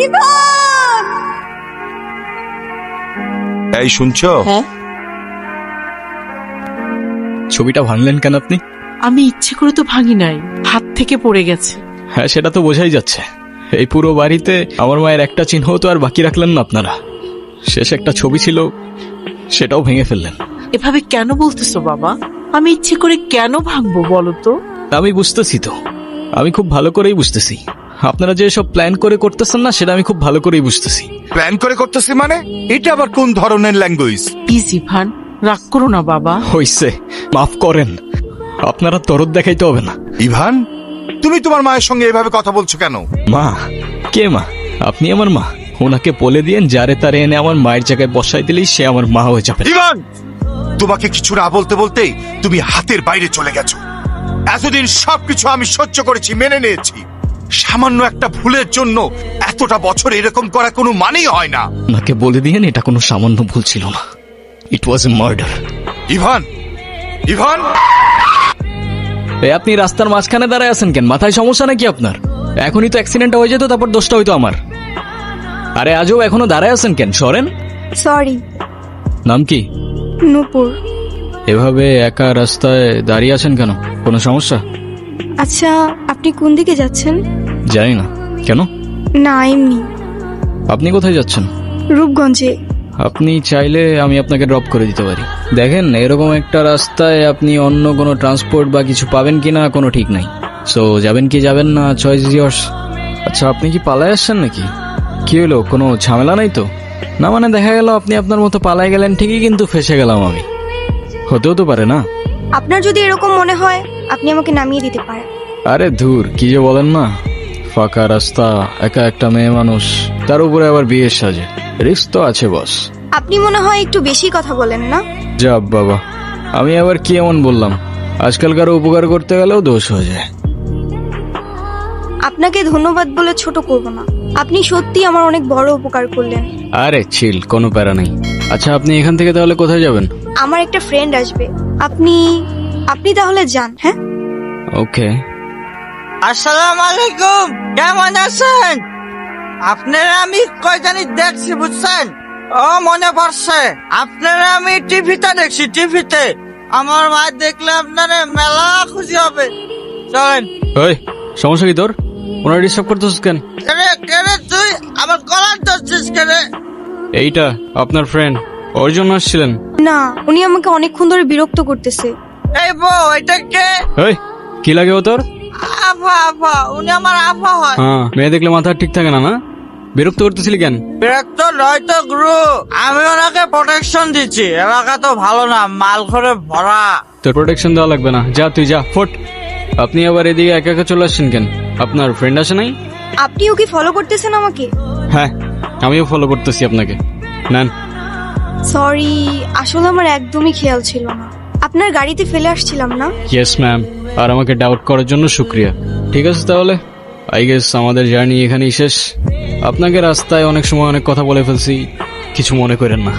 Ivan! এই শুনছো? হ্যাঁ, ছবিটা ভাঙলেন কেন আপনি? আমি ইচ্ছে করে তো ভাঙি নাই, হাত থেকে পড়ে গেছে। হ্যাঁ, সেটা তো বোঝাই যাচ্ছে। এই পুরো বাড়িতে আমার মায়ের একটা চিহ্ন তো আর বাকি রাখলেন না আপনারা। শেষ একটা ছবি ছিল, সেটাও ভেঙে ফেললেন। এভাবে কেন বলতেছো বাবা? আমি ইচ্ছে করে কেন ভাঙবো বলো তো? আমি বুঝতেছি তো, আমি খুব ভালো করেই বুঝতেছি। আপনারা যে সব প্ল্যান করে করতেছেন না, সেটা আমি খুব ভালো করেই বুঝতেছি। প্ল্যান করে করতেছি মানে? এটা আবার কোন ধরনের ল্যাঙ্গুয়েজ? প্লিজ ইভান, রাগ করো না বাবা। হইছে, মাফ করেন। আপনারা তরদ দেখাইতে হবে না। ইভান, তুমি তোমার মায়ের সঙ্গে এভাবে কথা বলছো কেন? মা? কে মা? আপনি আমার মা। ওনাকে বলে দিয়েন যারে তারে এনে আমার মায়ের জায়গায় বসাই দিলেই সে আমার মা হয়ে যাবে। ইভান, তোমাকে কিছু না বলতে বলতেই তুমি হাতের বাইরে চলে গেছো। এতদিন সবকিছু আমি সহ্য করেছি, মেনে নিয়েছি। সামান্য একটা ভুলের জন্য এতটা বছর এরকম করা কোনো মানেই হয় না। ওনাকে বলে দিয়েন এটা কোনো সামান্য ভুল ছিল না। It was a murder. Ivan, Ivan! আপনি রাস্তার মাঝখানে দাঁড়ায় আছেন কেন? মাথায় সমস্যা নাকি আপনার? এখনই তো অ্যাক্সিডেন্ট হয়ে যেত, তারপর দোষটা হইতো আমার। আরে আজও এখনো দাঁড়ায় আছেন কেন? সরেন। সরি। নাম কি? নূপুর। এভাবে একা রাস্তায় দাঁড়িয়ে আছেন কেন? কোনো সমস্যা? আচ্ছা, আপনি কোন দিকে যাচ্ছেন? জানি না। কেন? না, এমনি। আপনি কোথায় যাচ্ছেন? রূপগঞ্জে। আপনি চাইলে আমি আপনাকে ড্রপ করে দিতে পারি। দেখেন, এরকম একটা রাস্তায় আপনি অন্য কোনো ট্রান্সপোর্ট বা কিছু পাবেন কিনা কোনো ঠিক নাই। সো যাবেন কি যাবেন না, চয়েস ইজ ইয়ার্স। আচ্ছা, আপনি কি পালায় আসছেন নাকি? কি হলো, কোনো ঝামেলা নাই তো? না মানে দেখা গেল আপনি আপনার মতো পালায় গেলেন ঠিকই, কিন্তু ফেসে গেলাম আমি। হতেও তো পারে না? আপনার যদি এরকম মনে হয়, আপনি আমাকে নামিয়ে দিতে পারেন। আরে ধুর, কি যে বলেন না। ফাঁকা রাস্তা, একা একটা মেয়ে মানুষ, তার উপরে আবার বিয়ের সাজে। রিস্ক তো আছে বস। আপনি মনে হয় একটু বেশি কথা বলেন না? যা বাবা, আমি আবার কি এমন বললাম? আজকালকার উপকার করতে গেলেও দোষ হয়ে যায়। আপনাকে ধন্যবাদ বলে ছোট করব না। আপনি সত্যি আমার অনেক বড় উপকার করলেন। আরে চিল, কোনো প্যারা নেই। আচ্ছা, আপনি এখান থেকে তাহলে কোথায় যাবেন? আমার একটা ফ্রেন্ড আসবে। আপনি আপনি তাহলে যান। হ্যাঁ, ওকে। আসসালামু আলাইকুম, কেমন আছেন? আপনারা আমি কই জানি দেখছি, বুঝছেন? ও মনে পড়ছে, আপনারা আমি টিভিতে দেখছি, টিভিতে। আমার মা দেখলে আপনারা মেলা খুশি হবে। চলেন। ওই, সমস্যা কি তোর? ওনারা ডিস্টার্ব করতেছিস কেন? কেরে কেরে তুই আমার গলার ধরছিস কেরে? এইটা আপনার ফ্রেন্ড, ওর জন্য আসছিলেন? না, উনি আমাকে অনেকক্ষণ ধরে বিরক্ত করতেছে। এই বউ, এটা কে? ওই, কি লাগে ও তোর? আফা, আফা, উনি আমার আফা হয়। হ্যাঁ, মেয়ে দেখলে মাথা ঠিক থাকে না, না? বিরক্ত করতেছিলি কেন? বিরক্ত নয় তো গুরু, আমি ওনাকে প্রোটেকশন দিচ্ছি। এলাকা তো ভালো না, মাল ঘরে ভরা। তোর প্রোটেকশন দেওয়া লাগবে না, যা তুই যা, ফোট। আপনি আবার এদিকে একা একা চলে আসছেন কেন? আপনার ফ্রেন্ড আসে নাই? আপনিও কি ফলো করতেছেন আমাকে? হ্যাঁ, আমিও ফলো করতেছি আপনাকে। নেন। সরি, আসলে আমার একদমই খেয়াল ছিল না। আপনার গাড়িতে ফেলে আসছিলাম না? ইয়েস ম্যাম, আর আমাকে ডাউট করার জন্য শুক্রিয়া। ঠিক আছে তাহলে, আই গেস আমাদের জার্নি এখানেই শেষ। আপনাকে রাস্তায় অনেক সময় অনেক কথা বলে ফেলছি, কিছু মনে করেন না।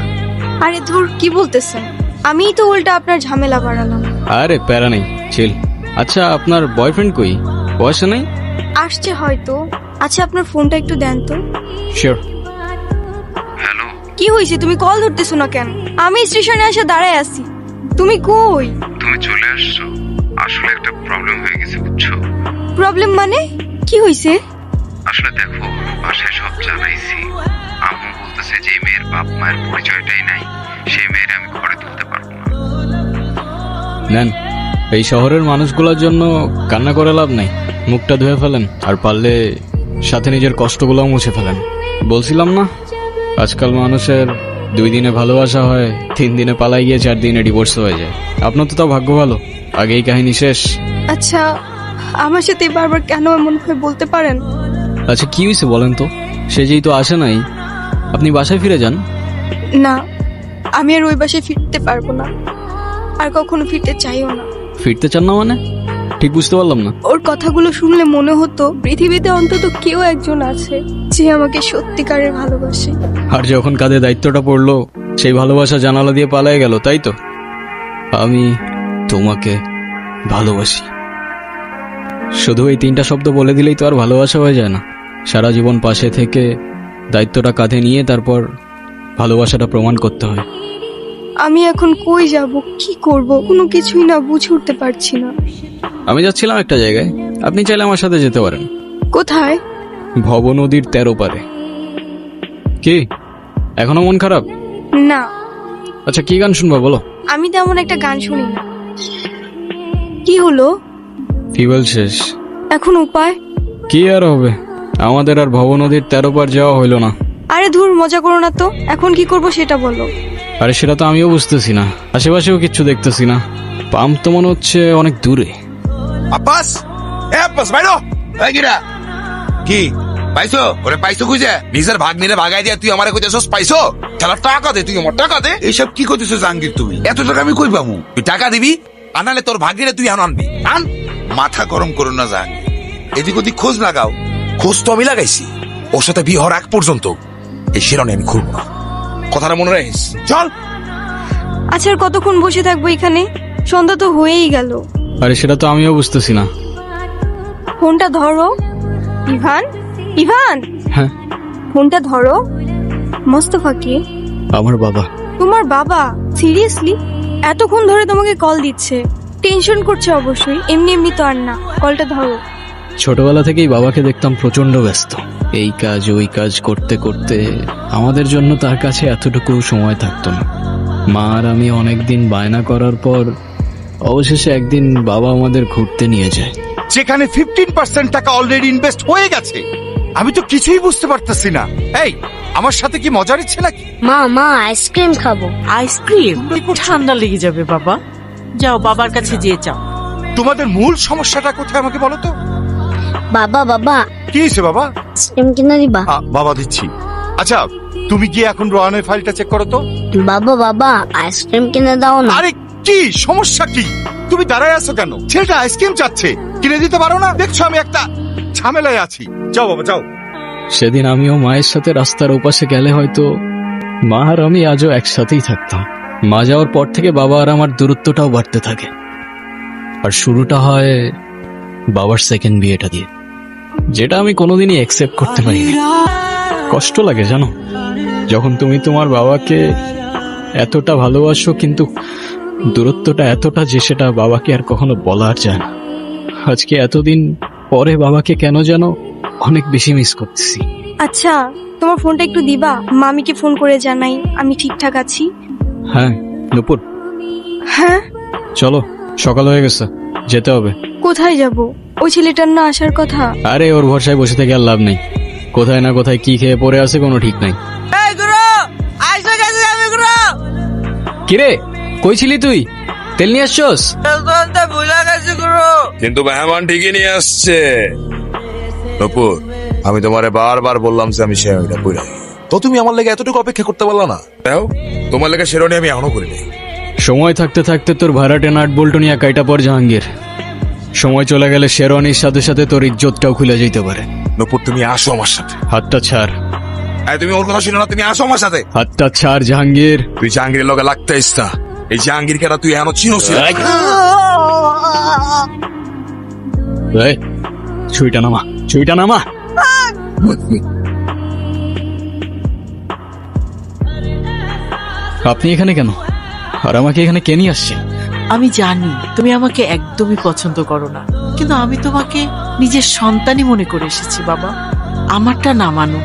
আরে ধুর, কি বলতেছেন? আমিই তো উল্টা আপনার ঝামেলা বাড়ালাম। আরে প্যারা নেই, চিল। আচ্ছা, আপনার বয়ফ্রেন্ড কই? বয়সে নাই? আসছে হয়তো। আচ্ছা, আপনার ফোনটা একটু দেন তো। শিওর। কি হয়েছে, তুমি কল ধরতেছো না কেন? আমি স্টেশনে এসে দাঁড়ায় আছি, তুমি কই? তুমি চলে আসছো। আসলে একটা প্রবলেম হয়ে গেছে, বুঝছো? প্রবলেম মানে কি হয়েছে? আসলে দেখো, বাসায় সব জানাইছি। আম্মু বলতেছে যে মেয়ের বাপ মায়ের পরিচয়টাই নাই, সেই মেয়ের আমি ঘরে তুলতে পারবো না। নেন, এই শহরের মানুষগুলোর জন্য কান্না করে লাভ নাই। মুখটা ধুয়ে ফেলেন, আর পারলে সাথে নিজের কষ্টগুলোও মুছে ফেলেন। বলছিলাম না, আজকাল মানুষের 2 দিনে ভালোবাসা হয়, 3 দিনে পালাই গিয়ে 4 দিনে ডিভোর্স হয়ে যায়। আপনার তো তাও ভাগ্য ভালো, আগেই কাহিনী শেষ। আচ্ছা, আমার সাথে বারবার কেন এমন হয় বলতে পারেন? আচ্ছা, কি হয়েছে বলেন তো? সে যেই তো আসে নাই, আপনি বাসায় ফিরে যান। না, আমি আর ওই বাসায় ফিরতে পারবো না, আর কখনো ফিরতে চাইও না। ফিরতে চান না মানে? ঠিক বুঝতে পারলাম না। ওর কথাগুলো শুনলে মনে হতো পৃথিবীতে অন্তত কেউ একজন আছে যে আমাকে সত্যিকারের ভালোবাসে। আর যখন কাঁধে দায়িত্বটা পড়লো, সেই ভালোবাসা জানালা দিয়ে পালায় গেল, তাই তো? আমি তোমাকে ভালোবাসি। শুধু এই 3টা শব্দ বলে দিলেই তো আর ভালোবাসা হয়ে যায় না। সারা জীবন পাশে থেকে দায়িত্বটা কাঁধে নিয়ে তারপর ভালোবাসাটা প্রমাণ করতে হয়। আমি এখন কই যাব, কি করব, কোনো কিছুই না বুঝে উঠতে পারছি না। আমি যাচ্ছিলাম একটা জায়গায়, আপনি চাইলে আমার সাথে যেতে পারেন। কোথায়? ভব নদীর 13 পারে। কি এখনো মন খারাপ? না, আচ্ছা কি গান শুনবো বলো? আমি তেমন একটা গান শুনি না। কি হলো? ফিউয়েল শেষ। এখন উপায়? কি আর হবে, আমাদের আর ভব নদীর 13 পার যাওয়া হইলো না। আরে ধুর, মজা করো না তো। এখন কি করব সেটা বলো। আরে সেটা তো আমিও বুঝতেছি না, আশেপাশেও কিচ্ছু দেখতেছি না। পাম্প তো মনে হচ্ছে অনেক দূরে। আব্বাস, এ আব্বাস বাইরো। এই গিরা কি পাইছো? ওরে পাইছো খুঁজে নিজের ভাগ নিলে ভাগাই দিয়া তুই আমারে কইতেছস পাইছো? খেলার টাকা দে, তুই আমার টাকা দে। এইসব কি কইতেছো জাহাঙ্গীর? তুমি এত টাকা আমি কই পাবো? তুই টাকা দিবি, আনালে তোর ভাগ নিলে তুই আনবি। আন, মাথা গরম করো না জাহাঙ্গীর। এদিক ওদিক খোঁজ লাগাও। খোঁজ তো আমি লাগাইছি, ওর সাথে বিয়ে হওয়ার আগ পর্যন্ত এই শিরনে আমি খুলব না। কথাটা মনে রাখিস। চল। আচ্ছা, আর কতক্ষণ বসে থাকবো এখানে? সন্ধ্যা তো হয়েই গেল। আরে সেটা তো আমিও বুঝতেছি না। ফোনটা ধরো। ইভান, ইভান, হ্যাঁ ফোনটা ধরো। মোস্তফা কে? আমার বাবা। তোমার বাবা? সিরিয়াসলি? এতক্ষণ ধরে তোমাকে কল দিচ্ছে, টেনশন করছে অবশ্যই। এমনি এমনি তো আর না, কলটা ধরো। ছোটবেলা থেকেই বাবাকে দেখতাম প্রচন্ড ব্যস্ত, এই কাজ ওই কাজ করতে করতে আমাদের জন্য তার কাছে এতটুকু সময় থাকতো না। মা আর আমি অনেকদিন বায়না করার পর অবশেষে একদিন বাবা আমাদের ঘুরতে নিয়ে যায়। যেখানে 15% টাকা অলরেডি ইনভেস্ট হয়ে গেছে। আমি তো কিছুই বুঝতে পারতেছি না। এই, আমার সাথে কি মজা নিচ্ছে নাকি? মা আইসক্রিম খাবো। আইসক্রিম? ঠান্ডা লেগে যাবে বাবা। যাও বাবার কাছে যেয়ে যাও। তোমাদের মূল সমস্যাটা কোথায় আমাকে বলো তো? বাবা কি হয়েছে বাবা? আইসক্রিম কিনে দিবা? বাবা দিচ্ছি। আচ্ছা তুমি গিয়ে এখন রোহানের ফাইলটা চেক করো তো। বাবা আইসক্রিম কিনে দাও না। আরে কি সমস্যা কি? তুমি দাঁড়ায় আছো কেন? ছেলেটা আইসক্রিম চাচ্ছে, কিনে দিতে পারো না? দেখছো আমি একটা ঝামেলায় আছি। যাও বাবা যাও। সেদিন আমিও মায়ের সাথে রাস্তার ওপাশে গেলে হয়তো মা আর আমি আজও একসাথেই থাকতাম। মা যাওয়ার পর থেকে বাবা আর আমার দূরত্বটাও বাড়তে থাকে। আর শুরুটা হয় বাবার সেকেন্ড বিয়েটা দিয়ে, যেটা আমি কোনোদিনই অ্যাকসেপ্ট করতে পারিনি। কষ্ট লাগে জানো, যখন তুমি তোমার বাবাকে এতটা ভালোবাসো কিন্তু দূরত্বটা এতটা যে সেটা বাবাকে আর কখনো বলার যায় না। আজকে এতদিন পরে বাবাকে কেন যেন অনেক বেশি মিস করতেছি। আচ্ছা, তোমার ফোনটা একটু দিবা? মামিকে ফোন করে জানাই আমি ঠিকঠাক আছি। হ্যাঁ নুপুর, হ্যাঁ, চলো সকাল হয়ে গেছে, যেতে হবে। কোথায় যাব? ওই ছেলেটার না আসার কথা। আরে ওর ভরসায় বসে থেকে আর লাভ নেই, কোথায় না কোথায় কি খেয়ে পড়ে আছে কোনো ঠিক নাই। এই গুরু, আইসা গেছে আমি গুরু। কিরে কই ছিলি তুই? তেল নিয়ে আসছস? তো ভুলে গেছি গুরু। কিন্তু মেহমান ঠিকই নিয়ে আসছে। নপুর, আমি তোমারে বারবার বললাম যে আমি শেরনিটা পইরা দিই। তো তুমি আমার লেগে এতটুকু অপেক্ষা করতে পারলা না? তাও তোমার লেগে শেরনি আমি এখনো করিনি। সময় থাকতে থাকতে তোর ভাড়াটে নাট বল্টু নিয়ে কাইটা পর জাহাঙ্গীর। সময় চলে গেলে শেরওয়ানির সাথে সাথে তোর ইজ্জতটাও খুলে যেতে পারে। নপুর তুমি আসো আমার সাথে। হাতটা ছাড়। তুমি ওর কথা শুনো না, তুমি আসো আমার সাথে। হাতটা ছাড় জাহাঙ্গীর। তুই জাহাঙ্গীরের লগে লাগতে ইস্তা। এই জাহাঙ্গীর কেটা তুই এখনো চিনোস না? এই, ছুরিটা নামা, ছুরিটা নামা। আপনি এখানে কেন? আর আমাকে এখানে কে নিয়ে আসছে? আমি জানি তুমি আমাকে একদমই পছন্দ করো না, কিন্তু আমি তোমাকে নিজের সন্তানই মনে করে এসেছি বাবা। আমারটা না মানো,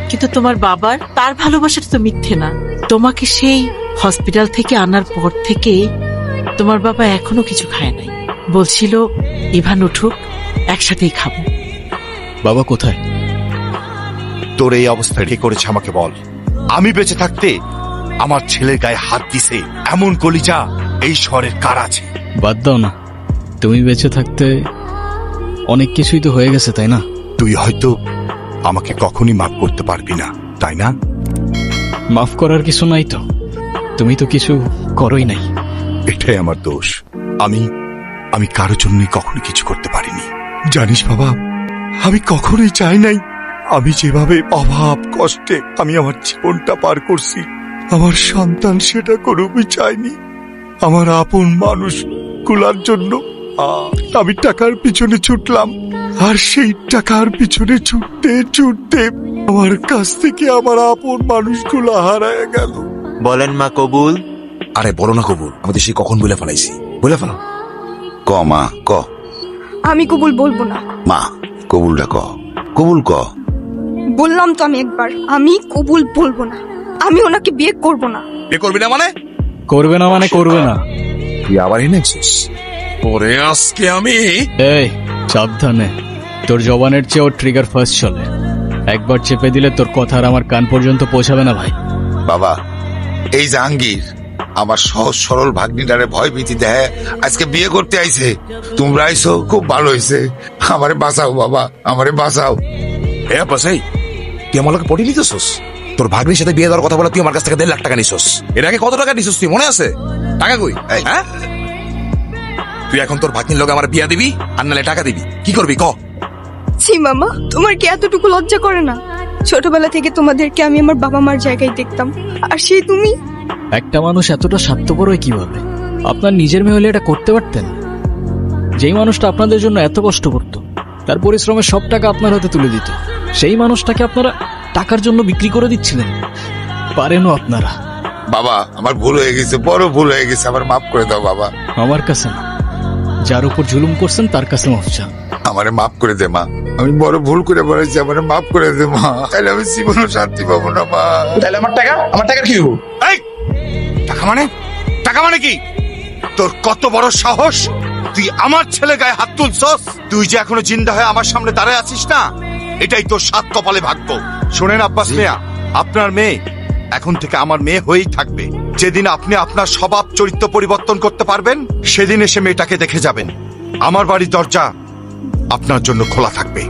কিন্তু তোমার বাবার তার ভালোবাসাটা তো মিথ্যে না। তোমাকে সেই হসপিটাল থেকে আনার পর থেকে তোমার বাবা এখনো কিছু খায় নাই। বলছিল ইভান উঠুক, একসাথেই খাবো। বাবা কোথায়? তোর এই অবস্থা কে করেছে আমাকে বল। আমি বেঁচে থাকতে আমার ছেলের গায়ে হাত দিছে এমন কলিজা এই শহরের কার আছে? বাদ দাও না, তুমি বেঁচে থাকতে অনেক কিছুই তো হয়ে গেছে তাই না? তুই হয়তো আমাকে কখনই মাফ করতে পারবি না, তাই না? মাফ করার কিছু নাই তো, তুমি তো কিছু করোই নাই। এটাই আমার দোষ। আমি কারোর জন্যই কখনো কিছু করতে পারিনি। জানিস বাবা, আমি কখনোই চাই নাই আমি যেভাবে অভাব কষ্টে আমি আমার জীবনটা পার করছি, আমার সন্তান সেটা করবই চাইনি। আমার আপন মানুষ গুলার জন্য আমি টাকার পিছনে ছুটলাম, আর সেই টাকার পিছনে ছুটতে ছুটতে আমার কাছ থেকে আমার আপন মানুষগুলো হারায় গেল। বলেন মা কবুল। আরে বলো না কবুল, আমি তো সেই কখন বলে ফেলাইছি। বলে ফেলো। ক মা ক। আমি কবুল বলবো না। মা কবুলটা ক, কবুল ক। বললাম তো আমি একবার, আমি কবুল বলবো না। আমি ওনাকে বিয়ে করব না। এ করবি না মানে? করবে না মানে করবে না। তুই আবার এনেছিস? পরে আজকে আমি এই সাবধানে, তোর জবানের চেয়ে ওর ট্রিগার ফার্স্ট চলে। একবার চেপে দিলে তোর কথা আর আমার কান পর্যন্ত পৌঁছাবে না ভাই। বাবা, এই জাহাঙ্গীর আমার সহজ সরল ভাগ্নিটারে ভয় ভীতি দেয়, আজকে বিয়ে করতে আইছে। তোমরা আইছো খুব ভালো হয়েছে। আমারে বাঁচাও বাবা, আমারে বাঁচাও। এ বাসাই, তুই আমার লোকে পড়ি নিতেছস? তোর ভাগ্নির সাথে বিয়ে দেওয়ার কথা বলে তুই আমার কাছ থেকে 1.5 লাখ টাকা নিছস। এর আগে কত টাকা নিছস তুই মনে আছে? টাকা কই? এই। হ্যাঁ, তুই এখন তোর ভাগ্নির লোক আমার বিয়া দিবি আর নালে টাকা দিবি, কি করবি ক? ছি মামা, তোমার কি এতটুকু লজ্জা করে না? ছোটবেলা থেকে তোমাদেরকে আমি আমার বাবা মার জায়গায় দেখতাম, আর সেই তুমি। একটা মানুষ এতটা স্বার্থপর হয় কিভাবে? আপনার নিজের মেয়ে হলে এটা করতে পারতেন? যেই মানুষটা আপনাদের জন্য এত কষ্ট করত, তার পরিশ্রমের সব টাকা আপনার হাতে তুলে দিত, সেই মানুষটাকে আপনারা টাকার জন্য বিক্রি করে দিচ্ছিলেন। পারেনও আপনারা। বাবা আমার ভুল হয়ে গেছে, বড় ভুল হয়ে গেছে, আমার মাফ করে দাও বাবা। আমার কাছে না, যার উপর জুলুম করছেন তার কাছে মাফ চান। আমারে মাফ করে দে মা, আমি বড় ভুল করে বলেছি, আমারে মাফ করে দে মা। তাহলে আমি জীবনও শান্তি পাবো না মা। তাহলে আমার টাকা কি হবো? এই টাকা মানে, টাকা মানে কি? তোর কত বড় সাহস, তুই আমার ছেলে গায়ে হাত তুলছস? তুই যে এখনো জিন্দা হয়ে আমার সামনে দাঁড়ায় আছিস না, এটাই তোর সাত কপালে ভাগ্য। শোনেন আব্বাস মিয়া, আপনার মেয়ে এখন থেকে আমার মেয়ে হয়েই থাকবে। যেদিন আপনি আপনার স্বভাব চরিত্র পরিবর্তন করতে পারবেন, সেদিন এসে মেয়েটাকে দেখে যাবেন। আমার বাড়ির দরজা আপনার জন্য খোলা থাকবে।